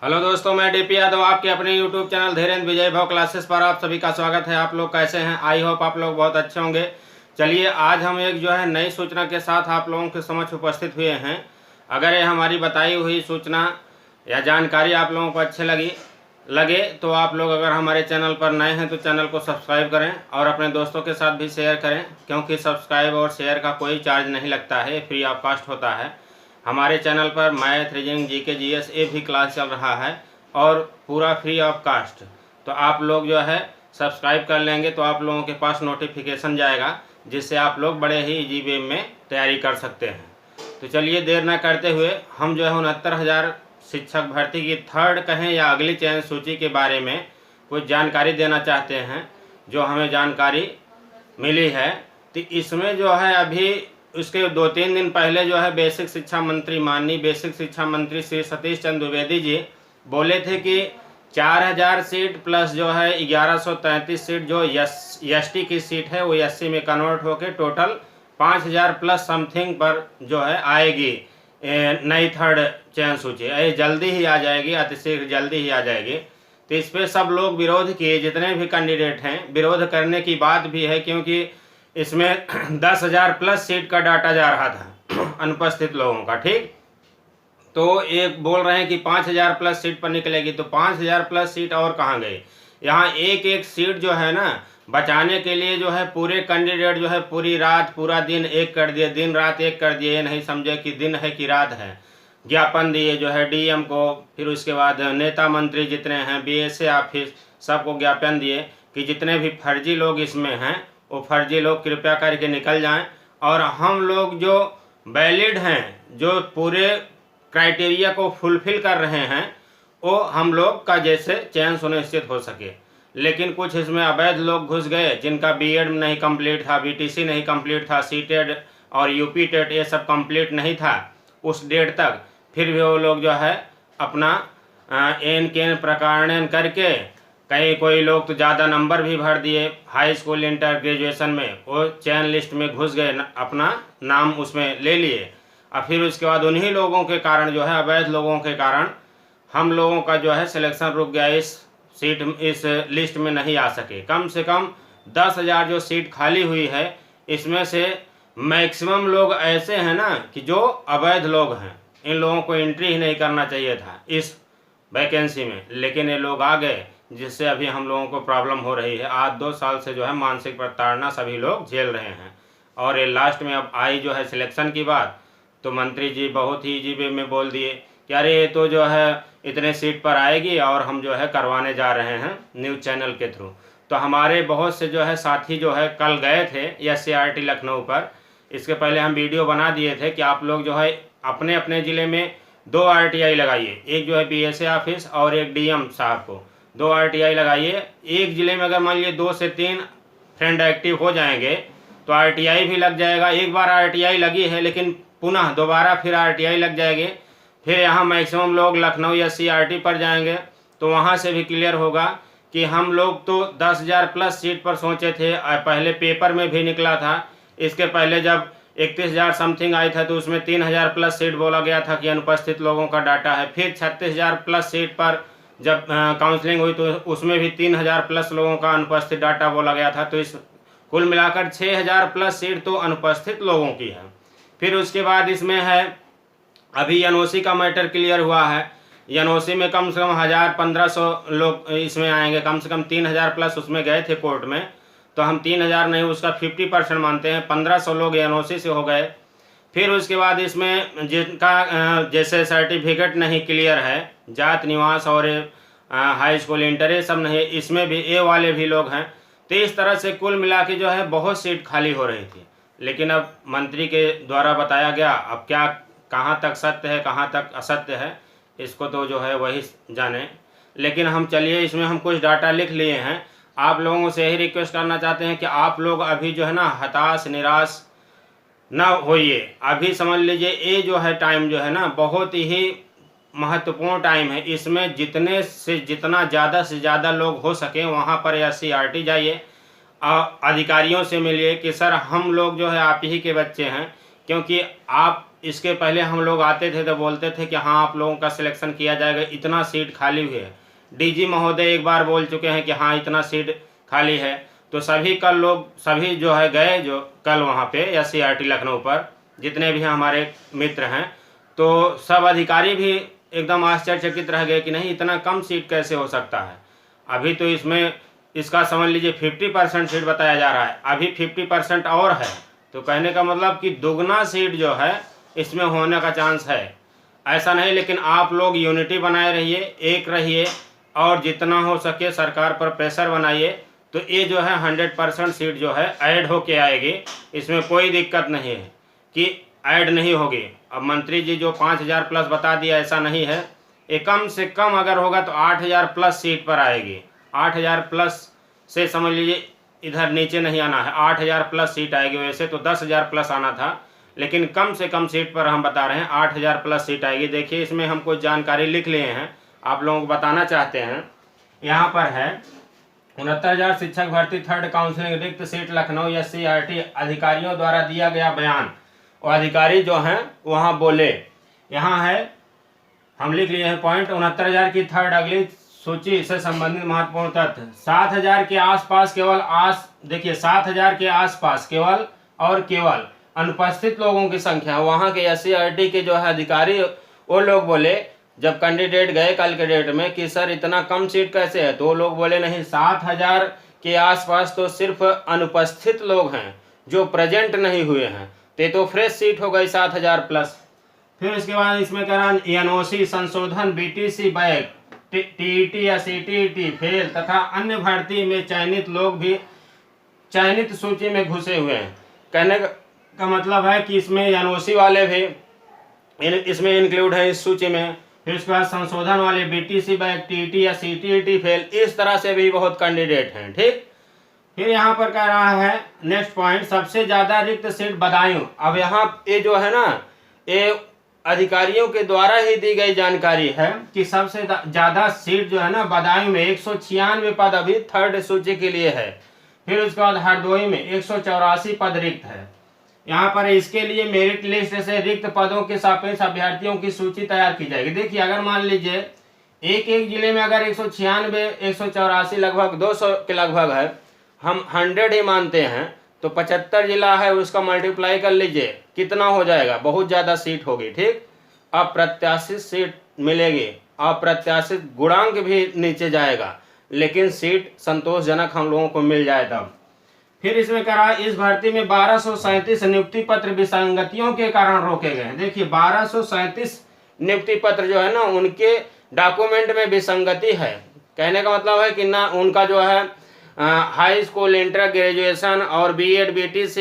Hello दोस्तों, मैं DP Yadav आपके अपने यूट्यूब चैनल धीरेन्द्र विजय भव क्लासेस पर आप सभी का स्वागत है। आप लोग कैसे हैं? आई होप आप लोग बहुत अच्छे होंगे। चलिए, आज हम एक नई सूचना के साथ आप लोगों के समक्ष उपस्थित हुए हैं। अगर ये हमारी बताई हुई सूचना या जानकारी आप लोगों को अच्छे लगे तो आप लोग अगर हमारे चैनल पर नए हैं तो चैनल को सब्सक्राइब करें और अपने दोस्तों के साथ भी शेयर करें, क्योंकि सब्सक्राइब और शेयर का कोई चार्ज नहीं लगता है, फ्री ऑफ कॉस्ट होता है। हमारे चैनल पर मैथ, रीजनिंग, जीके, जीएस ये भी क्लास चल रहा है और पूरा फ्री ऑफ कास्ट। तो आप लोग सब्सक्राइब कर लेंगे तो आप लोगों के पास नोटिफिकेशन जाएगा, जिससे आप लोग बड़े ही इजी वे में तैयारी कर सकते हैं। तो चलिए, देर ना करते हुए हम 69,000 शिक्षक भर्ती की थर्ड कहें या अगली चयन सूची के बारे में कुछ जानकारी देना चाहते हैं, जो हमें जानकारी मिली है। तो इसमें अभी उसके 2-3 दिन पहले बेसिक शिक्षा मंत्री, माननीय बेसिक शिक्षा मंत्री श्री सतीश चंद्र द्विवेदी जी बोले थे कि 4,000 सीट प्लस 1133 सीट जो एसटी की सीट है वो एससी में कन्वर्ट होकर टोटल 5,000 प्लस समथिंग पर आएगी नई थर्ड चयन सूची। जल्दी ही आ जाएगी, अतिशीघ्र जल्दी ही आ जाएगी। तो इस पर सब लोग विरोध किए, जितने भी कैंडिडेट हैं। विरोध करने की बात भी है क्योंकि इसमें 10,000 प्लस सीट का डाटा जा रहा था अनुपस्थित लोगों का। ठीक, तो एक बोल रहे हैं कि 5,000 प्लस सीट पर निकलेगी, तो 5,000 प्लस सीट और कहाँ गई? यहाँ एक एक सीट बचाने के लिए पूरे कैंडिडेट पूरी रात पूरा दिन एक कर दिए, दिन रात एक कर दिए, ये नहीं समझे कि दिन है कि रात है। ज्ञापन दिए डीएम को, फिर उसके बाद नेता मंत्री जितने हैं, बीएसए ऑफिस, सबको ज्ञापन दिए कि जितने भी फर्जी लोग इसमें हैं वो फर्जी लोग कृपया करके निकल जाएं और हम लोग जो वैलिड हैं, जो पूरे क्राइटेरिया को फुलफिल कर रहे हैं, वो हम लोग का चयन सुनिश्चित हो सके। लेकिन कुछ इसमें अवैध लोग घुस गए, जिनका बीएड नहीं कंप्लीट था, बीटीसी नहीं कंप्लीट था, सीटेड और यूपी टेट ये सब कंप्लीट नहीं था उस डेट तक। फिर भी वो लोग अपना एन केन प्रकारण करके, कहीं कोई लोग तो ज़्यादा नंबर भी भर दिए हाई स्कूल, इंटर, ग्रेजुएशन में, वो चयन लिस्ट में घुस गए, अपना नाम उसमें ले लिए। और फिर उसके बाद उन्हीं लोगों के कारण अवैध लोगों के कारण हम लोगों का सिलेक्शन रुक गया, इस लिस्ट में नहीं आ सके। कम से कम 10,000 जो सीट खाली हुई है, इसमें से मैक्सिमम लोग ऐसे हैं ना कि जो अवैध लोग हैं। इन लोगों को एंट्री ही नहीं करना चाहिए था इस वैकेंसी में, लेकिन ये लोग आ गए, जिससे अभी हम लोगों को प्रॉब्लम हो रही है। आज 2 साल से मानसिक प्रताड़ना सभी लोग झेल रहे हैं। और ये लास्ट में अब आई सिलेक्शन की बात, तो मंत्री जी बहुत ही इजी वे में बोल दिए कि अरे ये तो इतने सीट पर आएगी और हम करवाने जा रहे हैं न्यूज़ चैनल के थ्रू। तो हमारे बहुत से साथी कल गए थे SCRT लखनऊ पर। इसके पहले हम वीडियो बना दिए थे कि आप लोग अपने अपने ज़िले में 2 RTI लगाइए, एक BSA ऑफिस और एक DM साहब को 2 RTI लगाइए। एक ज़िले में अगर मान लीजिए 2 से 3 फ्रेंड एक्टिव हो जाएंगे तो RTI भी लग जाएगा। एक बार RTI लगी है, लेकिन पुनः दोबारा फिर RTI लग जाएगी। फिर यहाँ मैक्सिमम लोग लखनऊ SCRT पर जाएंगे, तो वहाँ से भी क्लियर होगा कि हम लोग तो 10,000 प्लस सीट पर सोचे थे। पहले पेपर में भी निकला था, इसके पहले जब 31,000 समथिंग आई था तो उसमें 3,000 प्लस सीट बोला गया था कि अनुपस्थित लोगों का डाटा है। फिर 36,000 प्लस सीट पर जब काउंसलिंग हुई तो उसमें भी 3,000 प्लस लोगों का अनुपस्थित डाटा बोला गया था। तो इस कुल मिलाकर 6,000 प्लस सीट तो अनुपस्थित लोगों की है। फिर उसके बाद इसमें है अभी एनओसी का मैटर क्लियर हुआ है। एनओसी में कम से कम 1,000-1,500 लोग इसमें आएंगे, कम से कम 3,000 प्लस उसमें गए थे कोर्ट में, तो हम 3,000 नहीं, उसका 50% मानते हैं, 1,500 लोग एनओसी से हो गए। फिर उसके बाद इसमें जिनका सर्टिफिकेट नहीं क्लियर है, जात निवास और हाई स्कूल, इंटर, ये सब नहीं, इसमें भी ए वाले भी लोग हैं। तो इस तरह से कुल मिला के बहुत सीट खाली हो रही थी। लेकिन अब मंत्री के द्वारा बताया गया, अब क्या कहाँ तक सत्य है कहाँ तक असत्य है, इसको तो वही जाने। लेकिन हम चलिए इसमें हम कुछ डाटा लिख लिए हैं। आप लोगों से यही रिक्वेस्ट करना चाहते हैं कि आप लोग अभी हताश निराश ना होइए। अभी समझ लीजिए ये टाइम बहुत ही महत्वपूर्ण टाइम है। इसमें जितने से जितना ज़्यादा से ज़्यादा लोग हो सके वहाँ पर SCRT जाइए, अधिकारियों से मिलिए कि सर हम लोग आप ही के बच्चे हैं, क्योंकि आप इसके पहले हम लोग आते थे तो बोलते थे कि हाँ आप लोगों का सिलेक्शन किया जाएगा, इतना सीट खाली हुई है। डीजी महोदय एक बार बोल चुके हैं कि हाँ इतना सीट खाली है। तो सभी जो है गए जो कल वहाँ पे SCRT लखनऊ पर जितने भी हमारे मित्र हैं, तो सब अधिकारी भी एकदम आश्चर्यचकित रह गए कि नहीं इतना कम सीट कैसे हो सकता है। अभी तो इसका समझ लीजिए 50% सीट बताया जा रहा है, अभी 50% और है। तो कहने का मतलब कि दुगना सीट जो है इसमें होने का चांस है। ऐसा नहीं, लेकिन आप लोग यूनिटी बनाए रहिए, एक रहिए और जितना हो सके सरकार पर प्रेशर बनाइए। तो ये जो है 100% सीट जो है ऐड होके आएगी, इसमें कोई दिक्कत नहीं है कि ऐड नहीं होगी। अब मंत्री जी जो 5000 प्लस बता दिया, ऐसा नहीं है, ये कम से कम अगर होगा तो 8000 प्लस सीट पर आएगी। 8000 प्लस से समझ लीजिए इधर नीचे नहीं आना है, 8000 प्लस सीट आएगी। वैसे तो 10,000 प्लस आना था, लेकिन कम से कम सीट पर हम बता रहे हैं 8000 प्लस सीट आएगी। देखिए इसमें हम कुछ जानकारी लिख लिए हैं, आप लोगों को बताना चाहते हैं। यहाँ पर है 69,000 शिक्षक भर्ती थर्ड काउंसिलिंग रिक्त सीट लखनऊ SCRT अधिकारियों द्वारा दिया गया बयान। और अधिकारी जो हैं वहाँ बोले, यहाँ है हम लिख लिए हैं पॉइंट 69,000 की थर्ड अगली सूची से संबंधित महत्वपूर्ण तथ्य। 7,000 के आसपास देखिए 7,000 के आसपास केवल और केवल अनुपस्थित लोगों की संख्या। वहाँ के SCRT के जो है अधिकारी वो लोग बोले जब कैंडिडेट गए कल के डेट में कि सर इतना कम सीट कैसे है, तो वो लोग बोले नहीं 7,000 के आसपास तो सिर्फ अनुपस्थित लोग हैं जो प्रेजेंट नहीं हुए हैं, तो फ्रेश सीट हो गई 7,000 प्लस। फिर इसके बाद इसमें कह रहा NOC संशोधन, BTC बैक, TET या CTET फेल तथा अन्य भर्ती में चयनित लोग भी चयनित सूची में घुसे हुए हैं। कहने का मतलब है कि इसमें NOC वाले भी इसमें इंक्लूड है इस सूची में। फिर उसके बाद संशोधन वाले BTC बैक, TET या CTET फेल, इस तरह से भी बहुत कैंडिडेट हैं। ठीक, फिर यहाँ पर कह रहा है नेक्स्ट पॉइंट, सबसे ज्यादा रिक्त सीट बदायूं। अब यहाँ ये जो है ना, ये अधिकारियों के द्वारा ही दी गई जानकारी है कि सबसे ज्यादा सीट जो है ना बदायूं में 196 पद अभी थर्ड सूची के लिए है। फिर उसके बाद हरदोई में 184 पद रिक्त है। यहाँ पर इसके लिए मेरिट लिस्ट से रिक्त पदों के सापेक्ष अभ्यर्थियों की सूची तैयार की जाएगी। देखिए अगर मान लीजिए एक जिले में अगर 196 184 लगभग 200 के लगभग है, हम 100 ही मानते हैं, तो 75 जिला है उसका मल्टीप्लाई कर लीजिए कितना हो जाएगा, बहुत ज़्यादा सीट होगी। ठीक, अप्रत्याशित सीट मिलेगी, अप्रत्याशित गुणांक भी नीचे जाएगा, लेकिन सीट संतोषजनक हम लोगों को मिल जाए तब। फिर इसमें कहा इस भर्ती में 1237 नियुक्ति पत्र विसंगतियों के कारण रोके गए हैं। देखिए 1237 नियुक्ति पत्र जो है ना उनके डॉक्यूमेंट में विसंगति है। कहने का मतलब है कि ना उनका जो है हाई स्कूल, इंटर ग्रेजुएशन और BEd BTC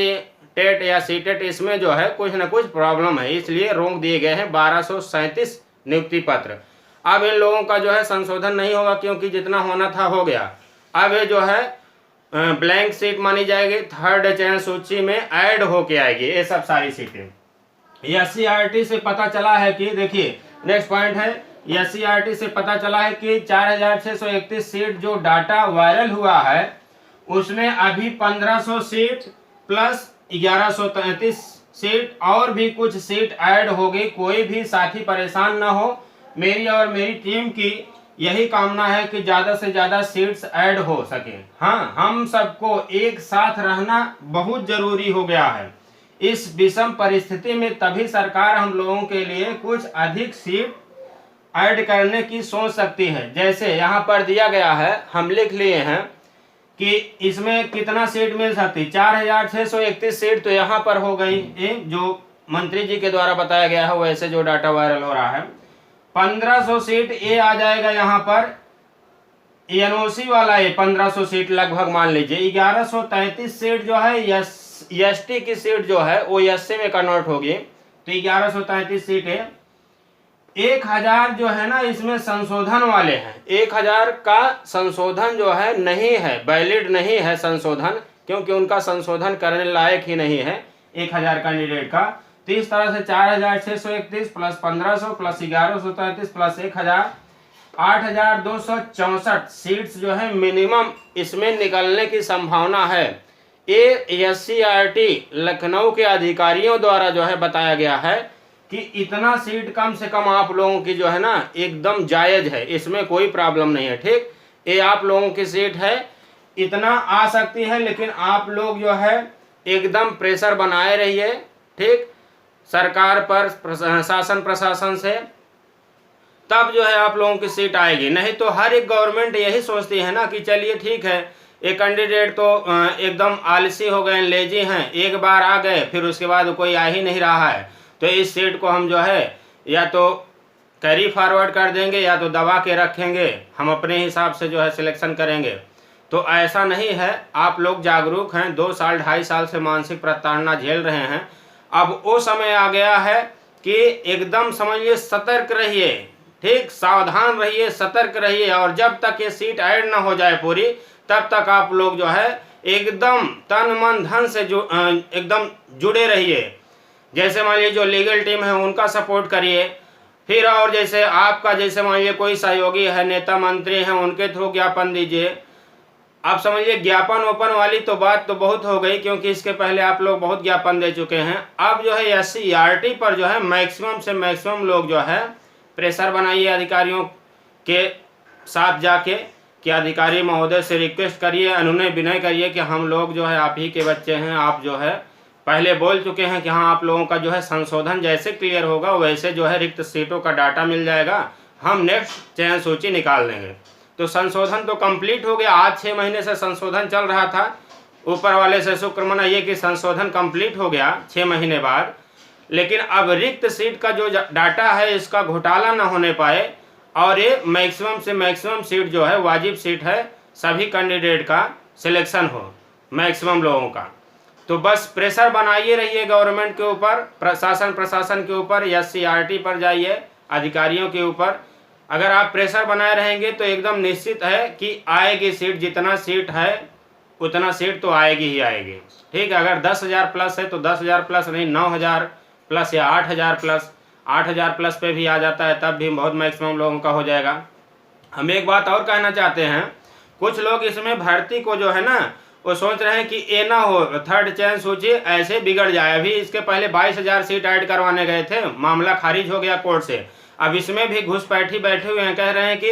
टेट या CTET इसमें जो है कुछ ना कुछ प्रॉब्लम है, इसलिए रोक दिए गए हैं 1237 नियुक्ति पत्र। अब इन लोगों का जो है संशोधन नहीं होगा क्योंकि जितना होना था हो गया। अब ये जो है ब्लैंक सीट मानी जाएगी, थर्ड चयन सूची में ऐड होके आएगी ये सब सारी सीटें। SCRT से पता चला है कि देखिए नेक्स्ट पॉइंट है, SCRT से पता चला है कि 4,631 सीट जो डाटा वायरल हुआ है उसमें अभी 1,500 सीट प्लस 1,133 सीट और भी कुछ सीट ऐड होगी। कोई भी साथी परेशान ना हो, मेरी और मेरी टीम की यही कामना है कि ज्यादा से ज्यादा सीट्स ऐड हो सके। हाँ, हम सबको एक साथ रहना बहुत जरूरी हो गया है इस विषम परिस्थिति में, तभी सरकार हम लोगों के लिए कुछ अधिक सीट ऐड करने की सोच सकती है। जैसे यहाँ पर दिया गया है, हम लिख लिए हैं कि इसमें कितना सीट मिल सकती, 4,631 सीट तो यहाँ पर हो गई, जो मंत्री जी के द्वारा बताया गया है वैसे जो डाटा वायरल हो रहा है। 1,500 सीट ये आ जाएगा यहाँ पर, NOC वाला ये 1,500 सीट लगभग मान लीजिए। 1,133 सीट जो है ST की सीट जो है वो SC में कन्वर्ट होगी, तो 1,133 सीट है। 1,000 जो है ना इसमें संशोधन वाले हैं, 1,000 का संशोधन जो है नहीं है, वैलिड नहीं है संशोधन, क्योंकि उनका संशोधन करने लायक ही नहीं है 1,000 कैंडिडेट का। तो इस तरह से 4,631 प्लस 1,500 प्लस 1,133 प्लस 1,000 8,264 सीट्स जो है मिनिमम इसमें निकलने की संभावना है। ये SCRT लखनऊ के अधिकारियों द्वारा जो है बताया गया है कि इतना सीट कम से कम आप लोगों की जो है ना एकदम जायज़ है, इसमें कोई प्रॉब्लम नहीं है। ठीक, ये आप लोगों की सीट है, इतना आ सकती है, लेकिन आप लोग जो है एकदम प्रेशर बनाए रहिए। ठीक, सरकार पर, शासन प्रशासन से, तब जो है आप लोगों की सीट आएगी। नहीं तो हर एक गवर्नमेंट यही सोचती है ना कि चलिए ठीक है, एक कैंडिडेट तो एकदम आलसी हो गए, लेजी हैं, एक बार आ गए फिर उसके बाद कोई आ ही नहीं रहा है, तो इस सीट को हम जो है या तो कैरी फॉरवर्ड कर देंगे या तो दबा के रखेंगे, हम अपने हिसाब से जो है सिलेक्शन करेंगे। तो ऐसा नहीं है, आप लोग जागरूक हैं, 2 साल 2.5 साल से मानसिक प्रताड़ना झेल रहे हैं। अब वो समय आ गया है कि एकदम समझिए सतर्क रहिए। ठीक, सावधान रहिए, सतर्क रहिए, और जब तक ये सीट ऐड ना हो जाए पूरी, तब तक आप लोग जो है एकदम तन मन धन से एकदम जुड़े रहिए। जैसे मान लीजिए जो लीगल टीम है उनका सपोर्ट करिए, फिर और जैसे आपका जैसे मान लीजिए कोई सहयोगी है, नेता मंत्री हैं, उनके थ्रू ज्ञापन दीजिए। आप समझिए ज्ञापन ओपन वाली तो बात तो बहुत हो गई, क्योंकि इसके पहले आप लोग बहुत ज्ञापन दे चुके हैं। अब जो है SC/ERT पर जो है मैक्सिमम से मैक्सिमम लोग जो है प्रेशर बनाइए अधिकारियों के साथ जाके, कि अधिकारी महोदय से रिक्वेस्ट करिए, अनुनय विनय करिए कि हम लोग जो है आप ही के बच्चे हैं, आप जो है पहले बोल चुके हैं कि हाँ आप लोगों का जो है संशोधन जैसे क्लियर होगा वैसे जो है रिक्त सीटों का डाटा मिल जाएगा, हम नेक्स्ट चयन सूची निकाल देंगे। तो संशोधन तो कंप्लीट हो गया, आज 6 महीने से संशोधन चल रहा था, ऊपर वाले से शुक्र मनाइए कि संशोधन कंप्लीट हो गया 6 महीने बाद। लेकिन अब रिक्त सीट का जो डाटा है इसका घोटाला ना होने पाए, और ये मैक्सिमम से मैक्सिमम सीट जो है वाजिब सीट है, सभी कैंडिडेट का सिलेक्शन हो, मैक्सिमम लोगों का। तो बस प्रेशर बनाइए रहिए गवर्नमेंट के ऊपर, प्रशासन के ऊपर, SC/ERT पर जाइए, अधिकारियों के ऊपर। अगर आप प्रेशर बनाए रहेंगे तो एकदम निश्चित है कि आएगी सीट, जितना सीट है उतना सीट तो आएगी ही आएगी। ठीक है, अगर 10,000 प्लस है तो 10,000 प्लस नहीं, 9,000 प्लस या 8,000 प्लस, 8,000 प्लस पे भी आ जाता है, तब भी बहुत मैक्सिमम लोगों का हो जाएगा। हम एक बात और कहना चाहते हैं, कुछ लोग इसमें भर्ती को जो है ना वो सोच रहे हैं कि ये ना हो, थर्ड चयन सूची ऐसे बिगड़ जाए। अभी इसके पहले 22,000 सीट ऐड करवाने गए थे, मामला खारिज हो गया कोर्ट से। अब इसमें भी घुसपैठी बैठे हुए हैं, कह रहे हैं कि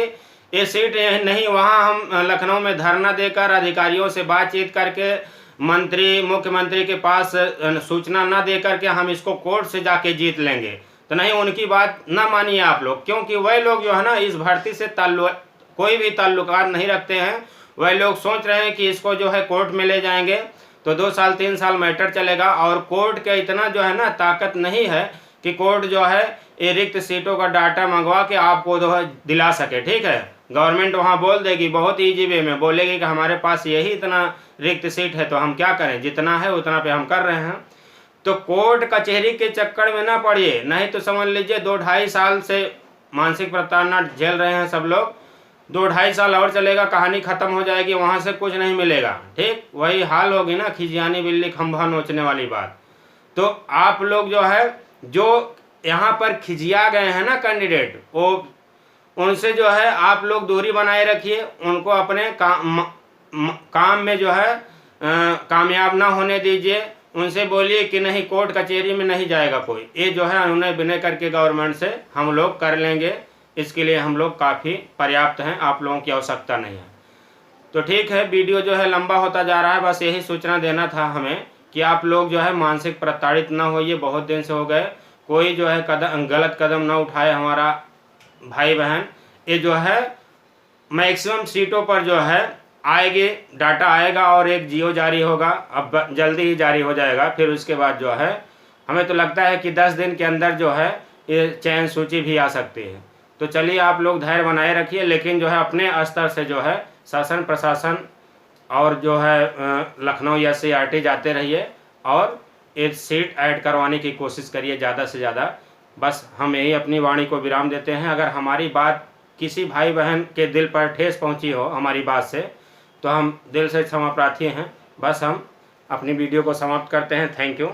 ये सीट नहीं, वहाँ हम लखनऊ में धरना देकर अधिकारियों से बातचीत करके मंत्री मुख्यमंत्री के पास सूचना न दे करके हम इसको कोर्ट से जाके जीत लेंगे। तो नहीं, उनकी बात ना मानिए आप लोग, क्योंकि वह लोग जो है ना इस भर्ती से कोई भी ताल्लुकात नहीं रखते हैं। वह लोग सोच रहे हैं कि इसको जो है कोर्ट में ले जाएंगे तो 2 साल 3 साल मैटर चलेगा, और कोर्ट के इतना जो है ना ताकत नहीं है कि कोर्ट जो है ये रिक्त सीटों का डाटा मंगवा के आपको जो है दिला सके। ठीक है, गवर्नमेंट वहाँ बोल देगी, बहुत ईजी वे में बोलेगी कि हमारे पास यही इतना रिक्त सीट है, तो हम क्या करें, जितना है उतना पे हम कर रहे हैं। तो कोर्ट कचहरी के चक्कर में ना पड़िए, नहीं तो समझ लीजिए 2-2.5 साल से मानसिक प्रताड़ना झेल रहे हैं सब लोग, 2-2.5 साल और चलेगा, कहानी खत्म हो जाएगी, वहाँ से कुछ नहीं मिलेगा। ठीक, वही हाल होगी ना, खिजियानी बिल्ली खंभा नोचने वाली बात। तो आप लोग जो है जो यहाँ पर खिजिया गए हैं ना कैंडिडेट, वो उनसे जो है आप लोग दूरी बनाए रखिए, उनको अपने काम में जो है कामयाब ना होने दीजिए। उनसे बोलिए कि नहीं, कोर्ट कचहरी में नहीं जाएगा कोई, ये जो है अनुनय विनय करके गवर्नमेंट से हम लोग कर लेंगे, इसके लिए हम लोग काफ़ी पर्याप्त हैं, आप लोगों की आवश्यकता नहीं है। तो ठीक है, वीडियो जो है लंबा होता जा रहा है, बस यही सूचना देना था हमें कि आप लोग जो है मानसिक प्रताड़ित ना होइए। बहुत दिन से हो गए, कोई जो है गलत कदम ना उठाए हमारा भाई बहन। ये जो है मैक्सिमम सीटों पर जो है आएगी, डाटा आएगा और एक जियो जारी होगा, अब जल्दी ही जारी हो जाएगा। फिर उसके बाद जो है हमें तो लगता है कि 10 दिन के अंदर जो है ये चयन सूची भी आ सकती है। तो चलिए आप लोग धैर्य बनाए रखिए, लेकिन जो है अपने स्तर से जो है शासन प्रशासन और जो है लखनऊ SC/ERT जाते रहिए और एक सीट ऐड करवाने की कोशिश करिए ज़्यादा से ज़्यादा। बस हम यही अपनी वाणी को विराम देते हैं। अगर हमारी बात किसी भाई बहन के दिल पर ठेस पहुंची हो हमारी बात से, तो हम दिल से क्षमा प्रार्थी हैं। बस हम अपनी वीडियो को समाप्त करते हैं। Thank you.